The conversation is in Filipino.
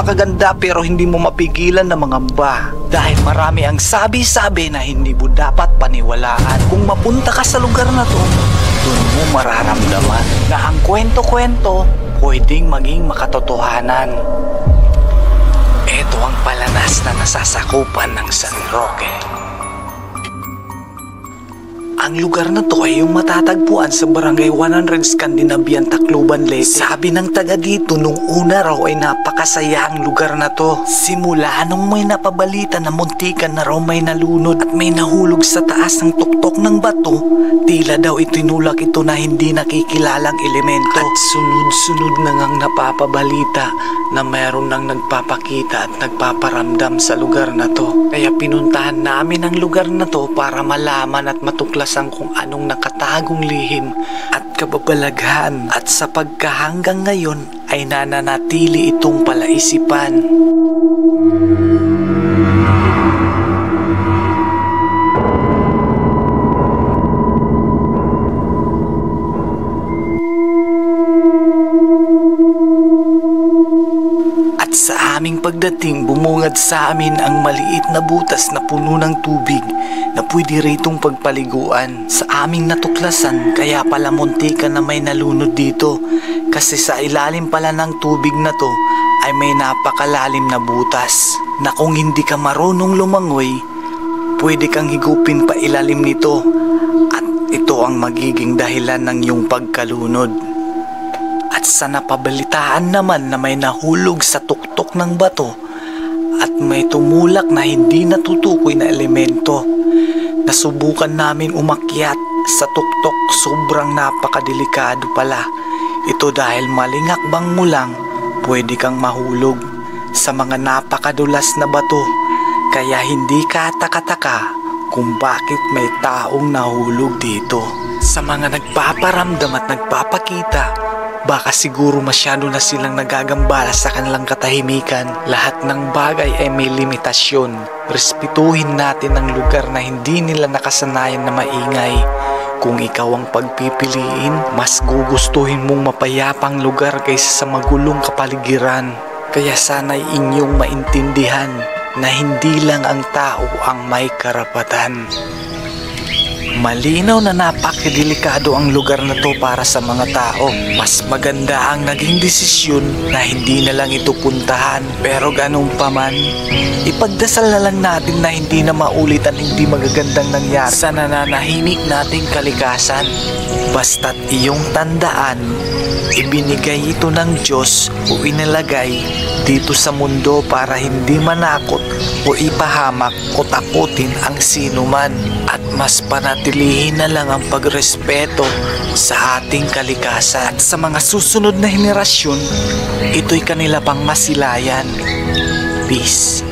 napakaganda pero hindi mo mapigilan na mangamba. Dahil marami ang sabi-sabi na hindi mo dapat paniwalaan. Kung mapunta ka sa lugar na to, doon mo mararamdaman na ang kwento-kwento pwedeng maging makatotohanan. Ito ang palanas na nasasakupan ng San Roque. Ang lugar na to ay yung matatagpuan sa Barangay 100 Scandinavian, Tacloban, Leyte. Sabi ng taga dito nung una raw ay napakasaya ang lugar na to. Simula nung may napabalita na muntikan na raw may nalunod at may nahulog sa taas ng tuktok ng bato, tila daw itinulak ito na hindi nakikilalang elemento. At sunod-sunod na ngang napapabalita na mayroon nang nagpapakita at nagpaparamdam sa lugar na to. Kaya pinuntahan namin ang lugar na to para malaman at matuklasan kung anong nakatagong lihim at kababalaghan, at sa pagkahanggang ngayon ay nananatili itong palaisipan. Sa aming pagdating, bumungad sa amin ang maliit na butas na puno ng tubig na pwede ritong pagpaliguan. Sa aming natuklasan, kaya pala muntikan na may nalunod dito, kasi sa ilalim pala ng tubig na to ay may napakalalim na butas na kung hindi ka marunong lumangoy, pwede kang higupin pa ilalim nito, at ito ang magiging dahilan ng iyong pagkalunod. At sa napabalitaan naman na may nahulog sa tuktok ng bato at may tumulak na hindi natutukoy na elemento. Nasubukan namin umakyat sa tuktok, sobrang napakadelikado pala. Ito dahil malingakbang mo lang, pwede kang mahulog sa mga napakadulas na bato. Kaya hindi ka taka-taka kung bakit may taong nahulog dito. Sa mga nagpaparamdam at nagpapakita, baka siguro masyado na silang nagagambala sa kanilang katahimikan. Lahat ng bagay ay may limitasyon. Respetuhin natin ang lugar na hindi nila nakasanayan na maingay. Kung ikaw ang pagpipiliin, mas gugustuhin mong mapayapang lugar kaysa sa magulong kapaligiran. Kaya sana'y inyong maintindihan na hindi lang ang tao ang may karapatan. Malinaw na napakadelikado ang lugar na to para sa mga tao. Mas maganda ang naging desisyon na hindi na lang ito puntahan. Pero ganun pa man, ipagdasal na lang natin na hindi na maulit ang hindi magagandang nangyari sa nananahimik nating kalikasan. Basta't iyong tandaan, ibinigay ito ng Diyos o inilagay dito sa mundo para hindi manakot o ipahamak o takutin ang sinuman, at mas panatilihin na lang ang pagrespeto sa ating kalikasan. At sa mga susunod na henerasyon, ito'y kanila pang masilayan. Peace.